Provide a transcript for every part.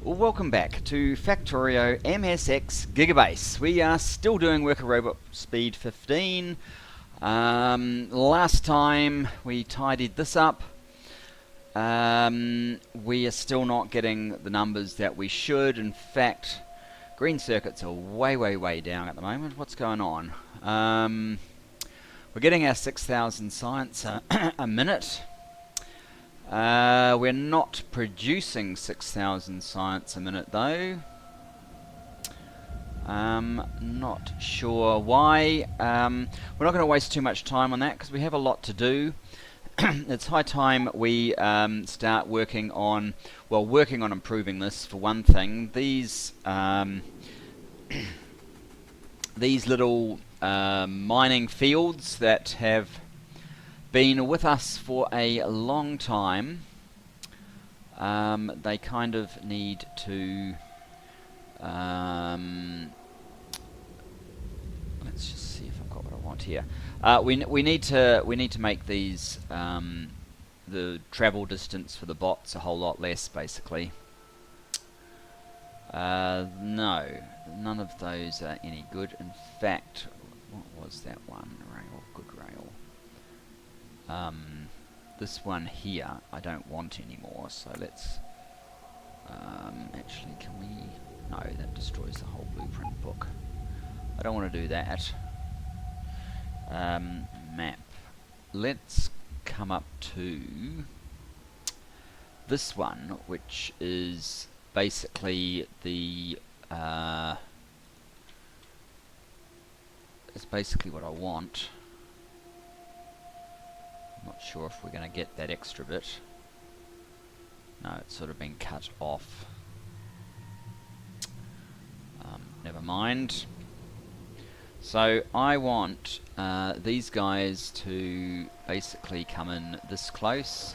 Well, welcome back to Factorio MSX Gigabase. We are still doing Worker Robot Speed 15. Last time we tidied this up. We are still not getting the numbers that we should. In fact, green circuits are way down at the moment. What's going on? We're getting our 6,000 science a minute. We're not producing 6,000 science a minute though. Not sure why. We're not going to waste too much time on that because we have a lot to do. It's high time we start working on improving this. For one thing, these little mining fields that have been with us for a long time, they kind of need to let's just see if I've got what I want here. We need to make these the travel distance for the bots a whole lot less, basically. No, none of those are any good. In fact, what was that one? Rail, good rail. This one here I don't want anymore, so let's actually, can we, no, that destroys the whole blueprint book. I don't want to do that. Map, let's come up to this one, which is basically the it's basically what I want. Not sure if we're going to get that extra bit. No, it's sort of been cut off. Never mind. So I want these guys to basically come in this close.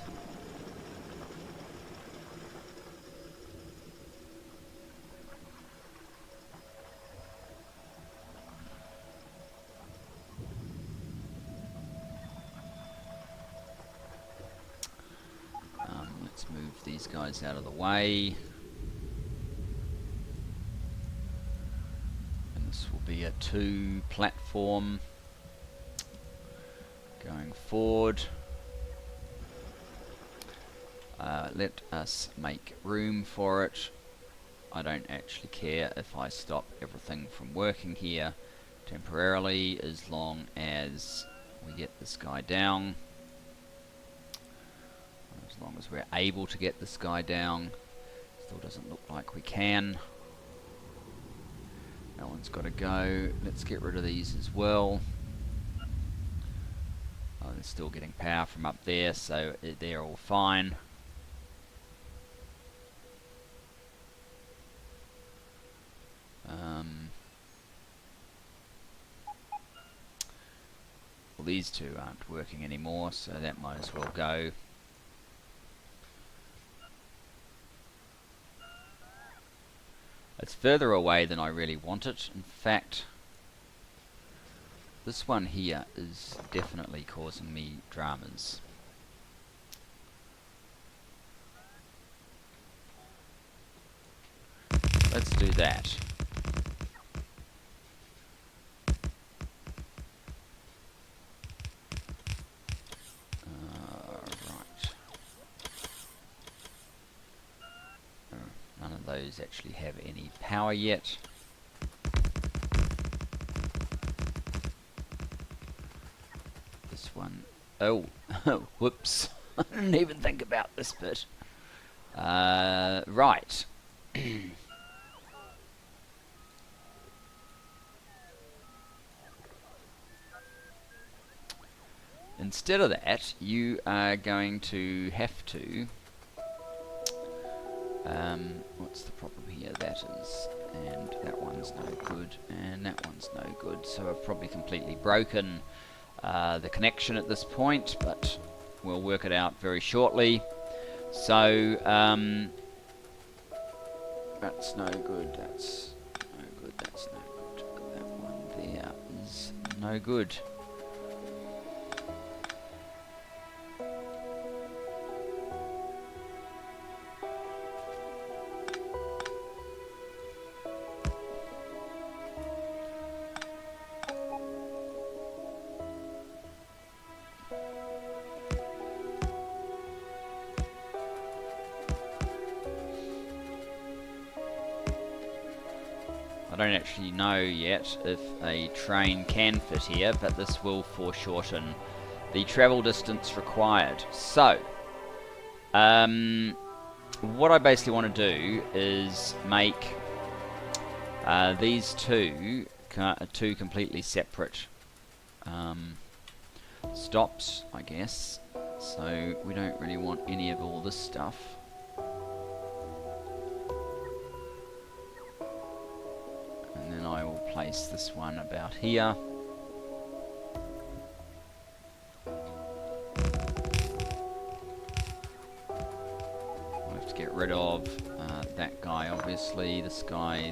Let's move these guys out of the way. And this will be a 2 platform going forward. Let us make room for it. I don't actually care if I stop everything from working here temporarily, as long as we get this guy down. As long as we're able to get this guy down. Still doesn't look like we can. That one's got to go. Let's get rid of these as well. Oh, they're still getting power from up there, so they're all fine. Well, these two aren't working anymore, so that might as well go. It's further away than I really want it. In fact, this one here is definitely causing me dramas. Let's do that. Those actually have any power yet. This one, oh, whoops, I didn't even think about this bit. Right. Instead of that, you are going to have to what's the problem here? That is, and that one's no good, and that one's no good. So I've probably completely broken the connection at this point, but we'll work it out very shortly. So that's no good, that's no good, that's no good. That one there is no good. I don't actually know yet if a train can fit here, but this will foreshorten the travel distance required. So, what I basically want to do is make these two completely separate stops, I guess. So we don't really want any of all this stuff. And then I will place this one about here. I'll have to get rid of that guy, obviously, this guy,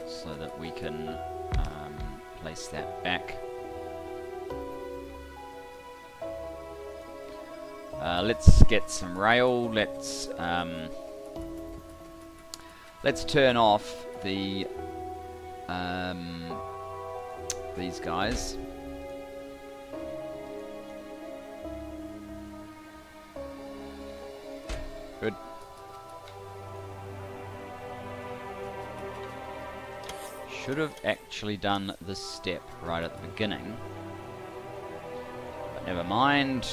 so that we can place that back. Let's get some rail. Let's turn off the these guys. Good. Should have actually done this step right at the beginning, but never mind.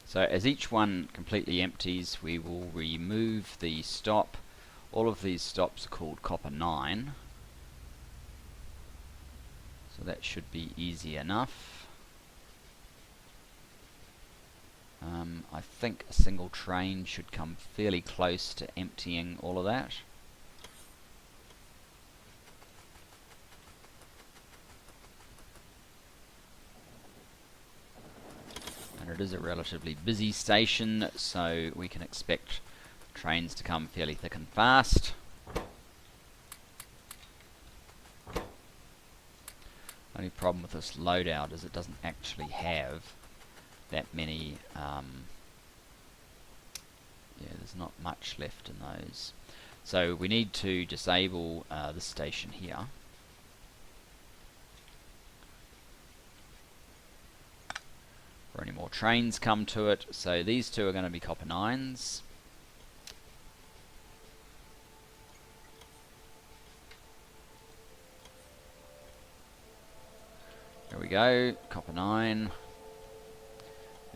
So as each one completely empties, we will remove the stop. All of these stops are called copper 9. So that should be easy enough. I think a single train should come fairly close to emptying all of that. And it is a relatively busy station, so we can expect trains to come fairly thick and fast. Only problem with this loadout is it doesn't actually have that many, yeah, there's not much left in those. So we need to disable this station here. Or any more trains come to it. So these two are going to be copper 9s. There we go, copper 9.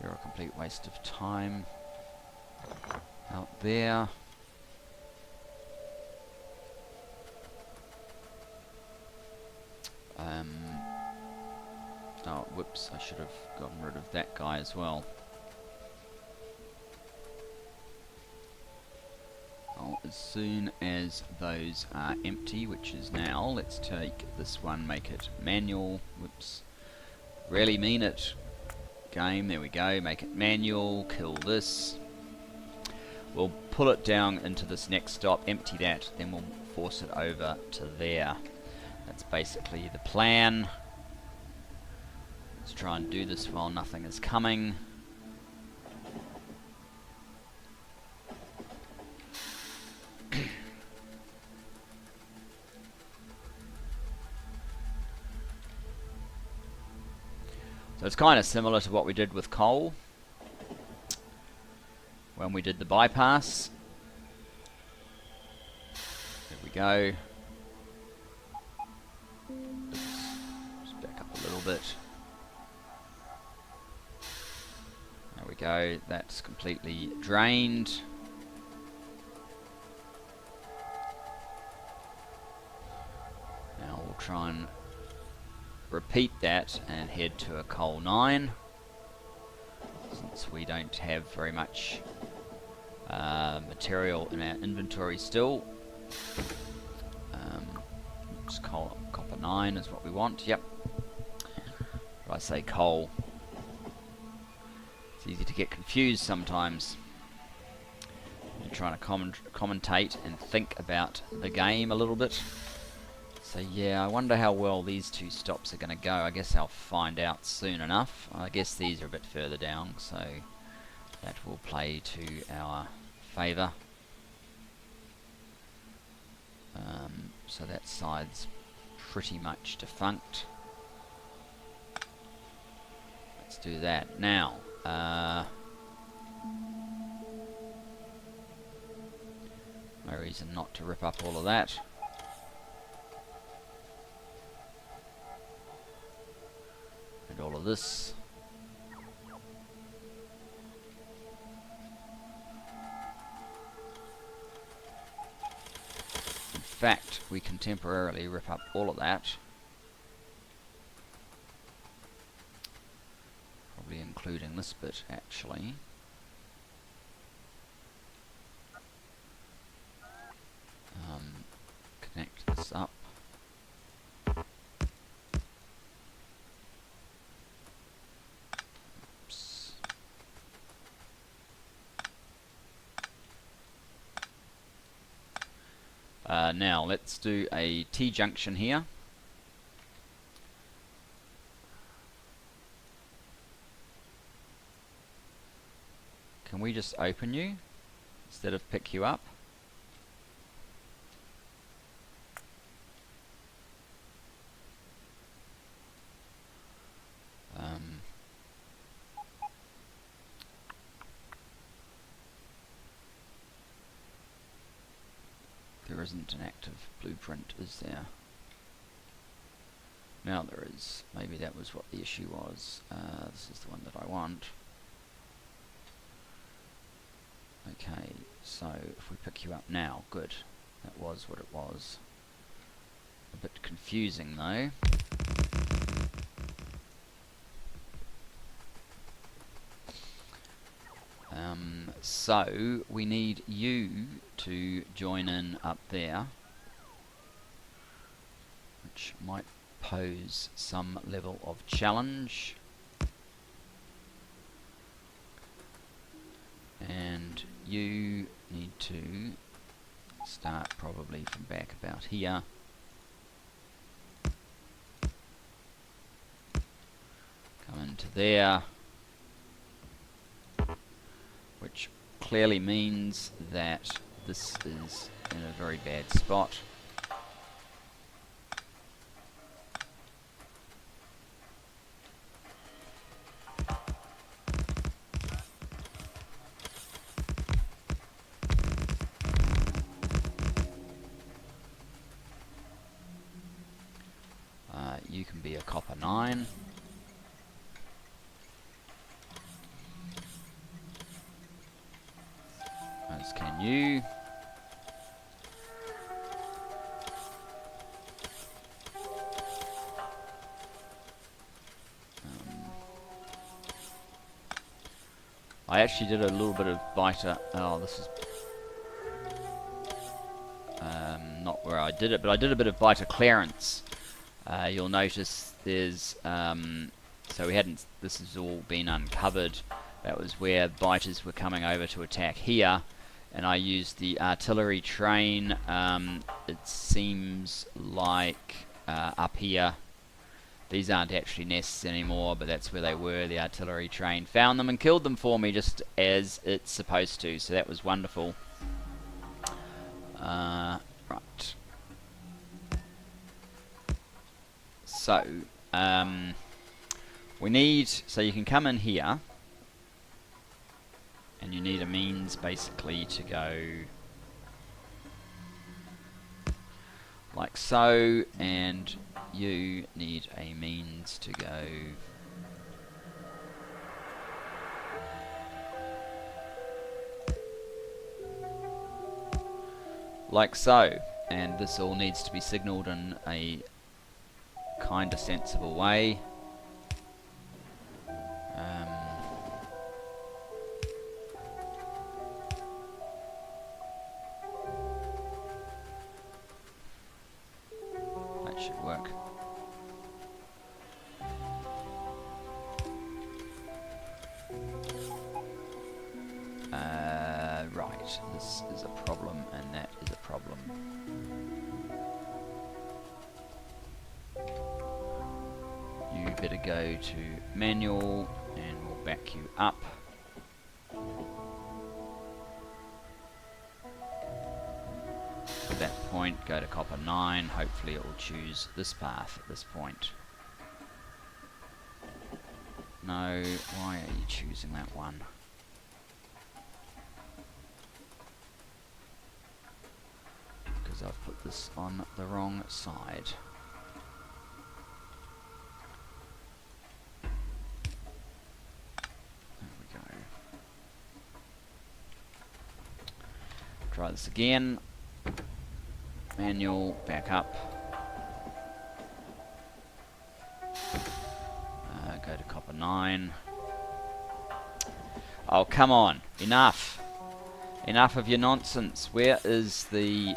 You're a complete waste of time out there. Oh, whoops, I should have gotten rid of that guy as well. Oh, as soon as those are empty, which is now, let's take this one, make it manual. Whoops. Really mean it. Game, there we go, make it manual, kill this. We'll pull it down into this next stop, empty that, then we'll force it over to there. That's basically the plan. Let's try and do this while nothing is coming. So it's kind of similar to what we did with coal when we did the bypass. There we go. Oops. Just back up a little bit. There we go. That's completely drained. Now we'll try and repeat that and head to a coal 9, since we don't have very much material in our inventory still. Just copper 9 is what we want. Yep. But I say coal. It's easy to get confused sometimes. You're trying to commentate and think about the game a little bit. So yeah, I wonder how well these two stops are going to go. I guess I'll find out soon enough. I guess these are a bit further down, so that will play to our favour. So that side's pretty much defunct. Let's do that. Now, no reason not to rip up all of that. And all of this. In fact, we can temporarily rip up all of that. Probably including this bit, actually. Connect this up. Oops. Now let's do a T-junction here. Can we just open you instead of pick you up? There isn't an active blueprint, is there? Now there is. Maybe that was what the issue was. This is the one that I want. Okay, so if we pick you up now, good. That was what it was. A bit confusing though. So we need you to join in up there, which might pose some level of challenge. And you need to start probably from back about here. Come into there. Which clearly means that this is in a very bad spot. You can be a copper 9. As can you. I actually did a little bit of biter. Oh, this is not where I did it, but I did a bit of biter clearance. You'll notice there's so we hadn't. This has all been uncovered. That was where biters were coming over to attack here, and I used the artillery train. It seems like up here. These aren't actually nests anymore, but that's where they were. The artillery train found them and killed them for me, just as it's supposed to. So that was wonderful. Right. So we need. So you can come in here, and you need a means basically to go like so, and you need a means to go like so, and this all needs to be signalled in a kind of sensible way. That should work. Right, this is a problem, and that is a problem. You better go to manual, and we'll back you up. point, go to copper 9. Hopefully it will choose this path at this point. No, why are you choosing that one? Because I've put this on the wrong side. There we go. Try this again. Manual, back up. Go to copper 9. Oh, come on. Enough. Enough of your nonsense. Where is the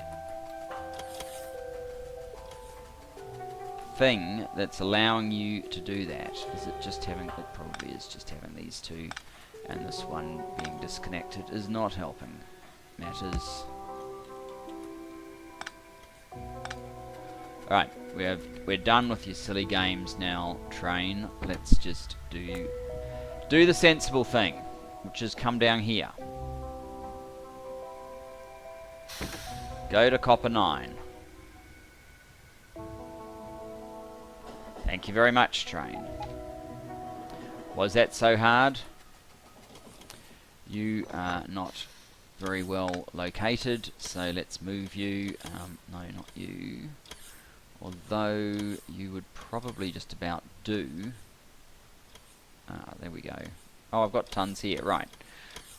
thing that's allowing you to do that? Is it just having... It probably is just having these two, and this one being disconnected is not helping matters. Alright, we're done with your silly games now, train. Let's just do the sensible thing, which is come down here. Go to copper 9. Thank you very much, train. Was that so hard? You are not very well located, so let's move you. No, not you. Although you would probably just about do. There we go. Oh, I've got tons here, right.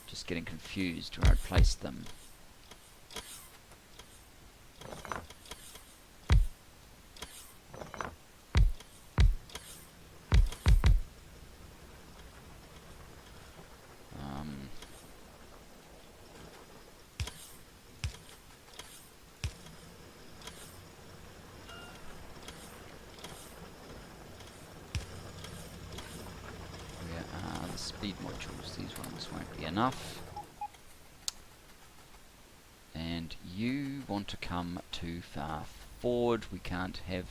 Just getting confused where I placed them. Speed modules, these ones won't be enough. And you want to come too far forward. We can't have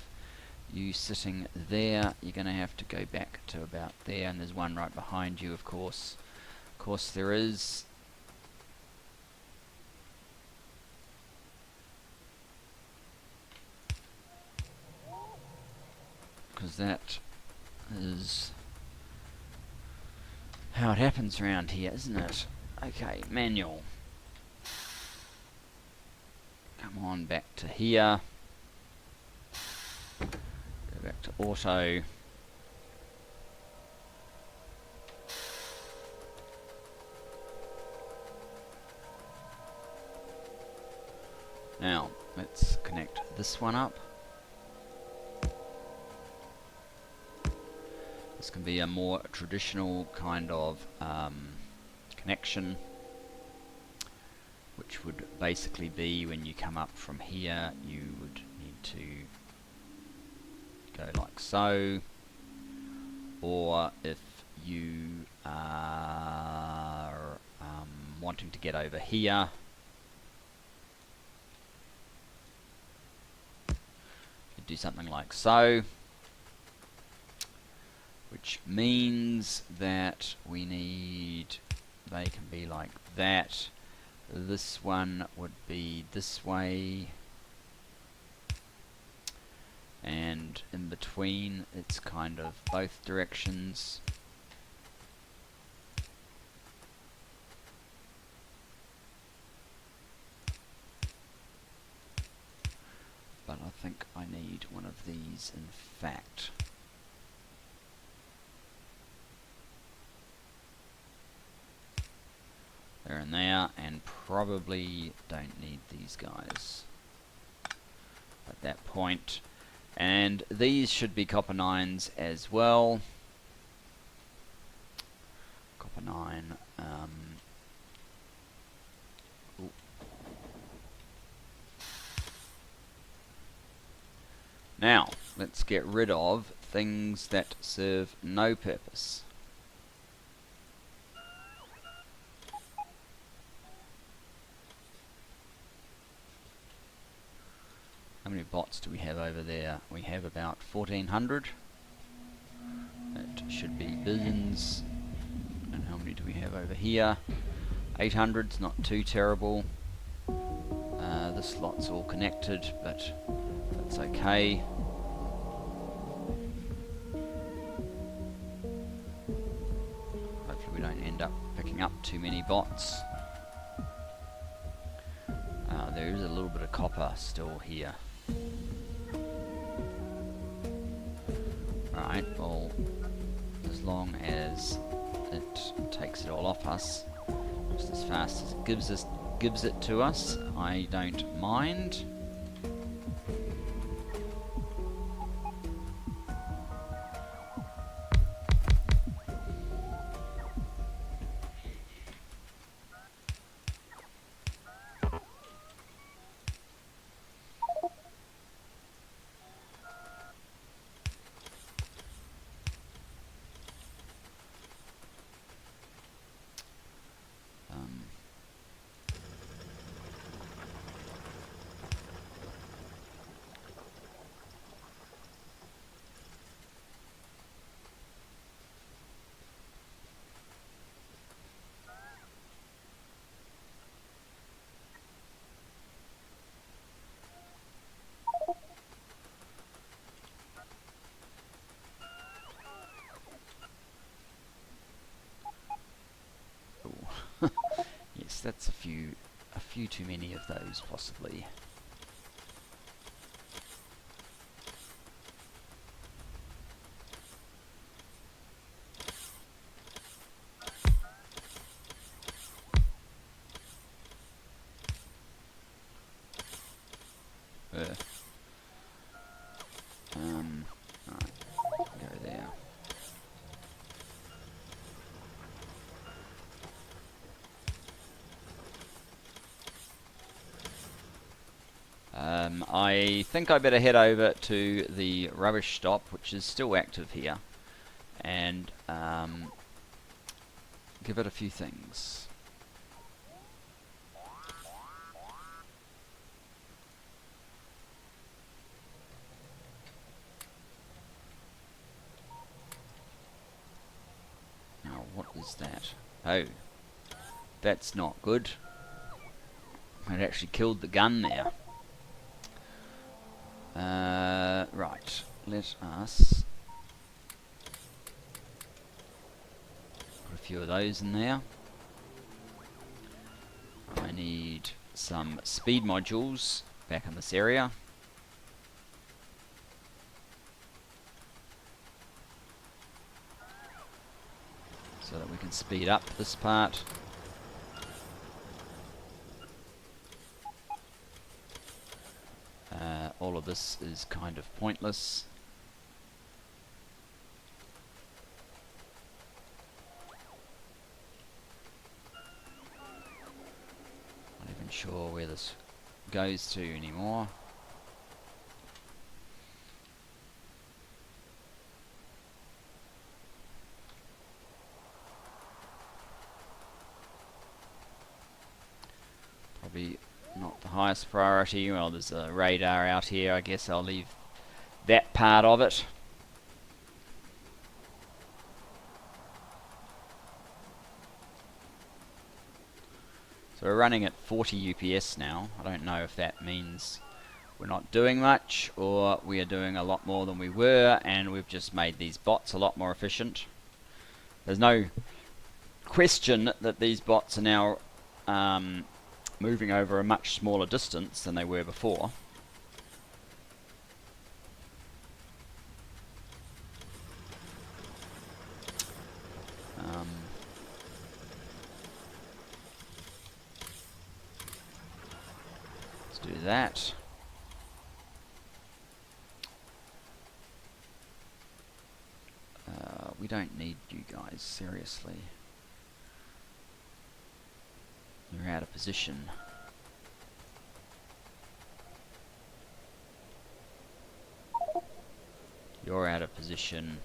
you sitting there. You're going to have to go back to about there, and there's one right behind you, of course. Of course there is. Because that is how it happens around here, isn't it? Okay, manual. Come on back to here. Go back to auto. Now, let's connect this one up. This can be a more traditional kind of connection, which would basically be when you come up from here, you would need to go like so, or if you are wanting to get over here, you do something like so. Which means that we need, they can be like that. This one would be this way. And in between, it's kind of both directions. But I think I need one of these, in fact. There and there, and probably don't need these guys at that point. And these should be copper 9s as well. Copper 9. Now, let's get rid of things that serve no purpose. How many bots do we have over there? We have about 1,400. That should be billions. And how many do we have over here? 800's not too terrible. this lot's all connected, but that's okay. Hopefully we don't end up picking up too many bots. There is a little bit of copper still here. Right, well, as long as it takes it all off us just as fast as it gives it to us, I don't mind. Yes, that's a few too many of those, possibly. Right, go there. I think I better head over to the rubbish stop, which is still active here, and give it a few things. Now, what is that? Oh, that's not good. It actually killed the gun there. Right, let us put a few of those in there. I need some speed modules back in this area. So that we can speed up this part. All of this is kind of pointless. Not even sure where this goes to anymore. Probably not the highest priority. Well, there's a radar out here. I guess I'll leave that part of it. So we're running at 40 UPS now. I don't know if that means we're not doing much, or we are doing a lot more than we were, and we've just made these bots a lot more efficient. There's no question that these bots are now moving over a much smaller distance than they were before. Let's do that. We don't need you guys, seriously. You're out of position. You're out of position.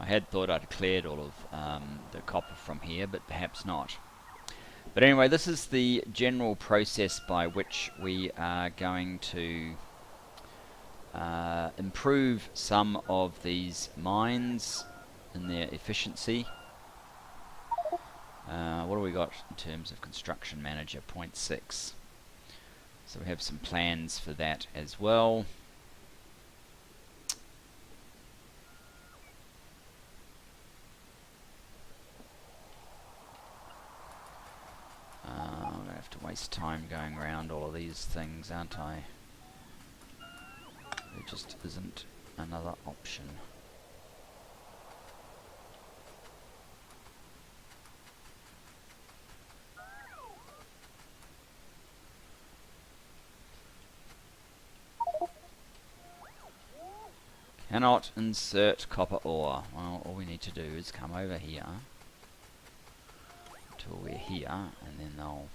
I had thought I'd cleared all of the copper from here, but perhaps not. But anyway, this is the general process by which we are going to improve some of these mines in their efficiency. What do we got in terms of construction manager? 0.6. So we have some plans for that as well. I'm going to have to waste time going around all of these things, aren't I? There just isn't another option. Cannot insert copper ore. Well, all we need to do is come over here until we're here, and then they'll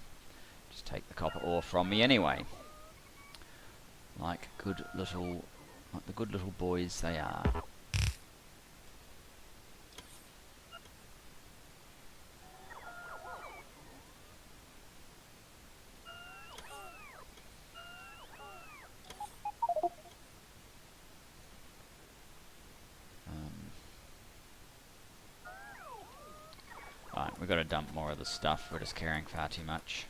just take the copper ore from me anyway. Like the good little boys they are. Right, we've got to dump more of the stuff. We're just carrying far too much.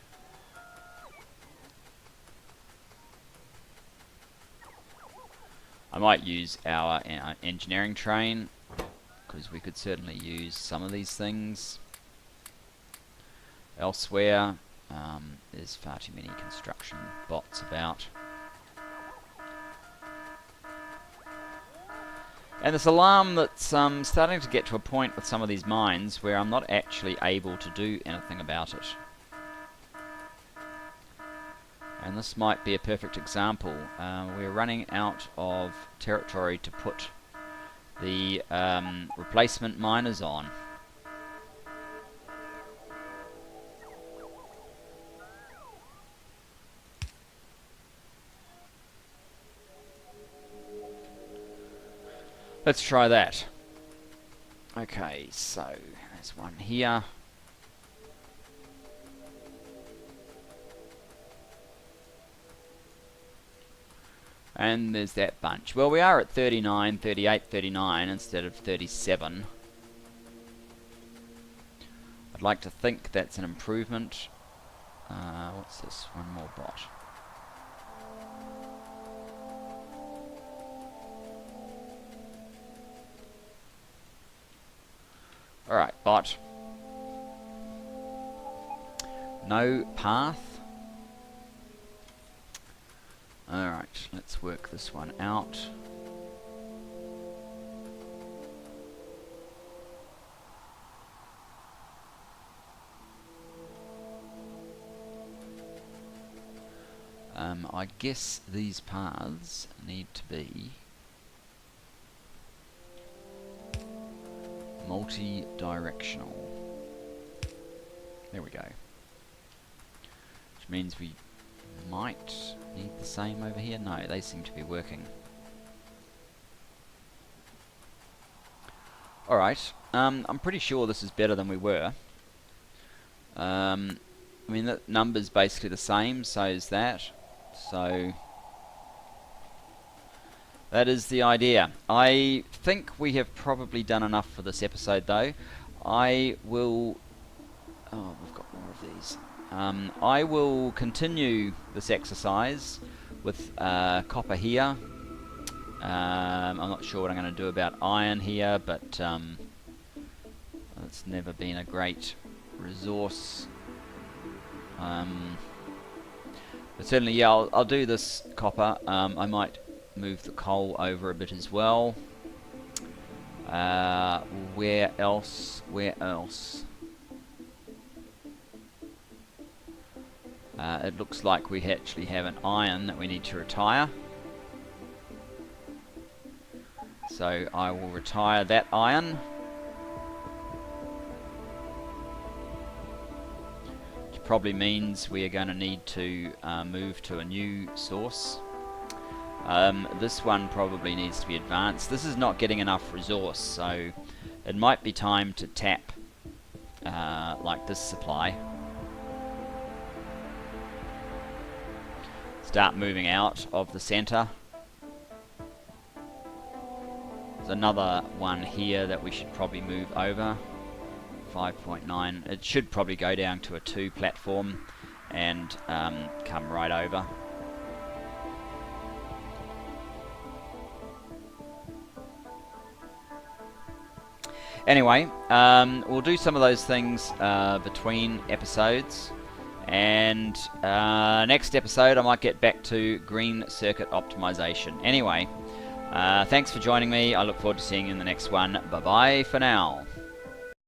I might use our engineering train, because we could certainly use some of these things elsewhere. There's far too many construction bots about. And this alarm that's starting to get to a point with some of these mines where I'm not actually able to do anything about it. And this might be a perfect example. We're running out of territory to put the replacement miners on. Let's try that. Okay, so there's one here. And there's that bunch. Well, we are at 39, 38, 39 instead of 37. I'd like to think that's an improvement. What's this? One more bot. Alright, bot. No path. Alright, let's work this one out. I guess these paths need to be multi-directional. There we go. Which means we might need the same over here. No, they seem to be working. Alright, I'm pretty sure this is better than we were. I mean, the number's basically the same, so is that. So that is the idea. I think we have probably done enough for this episode, though. I will... Oh, we've got more of these. I will continue this exercise with copper here. I'm not sure what I'm going to do about iron here, but it's never been a great resource. But certainly, yeah, I'll do this copper. I might move the coal over a bit as well. Where else? Where else? It looks like we actually have an iron that we need to retire. So I will retire that iron. Which probably means we are going to need to move to a new source. This one probably needs to be advanced. This is not getting enough resource, so it might be time to tap like this supply. Start moving out of the center. There's another one here that we should probably move over. 5.9. It should probably go down to a 2 platform and come right over. Anyway, we'll do some of those things between episodes. And next episode I might get back to green circuit optimization. Anyway, thanks for joining me. I look forward to seeing you in the next one. Bye bye for now.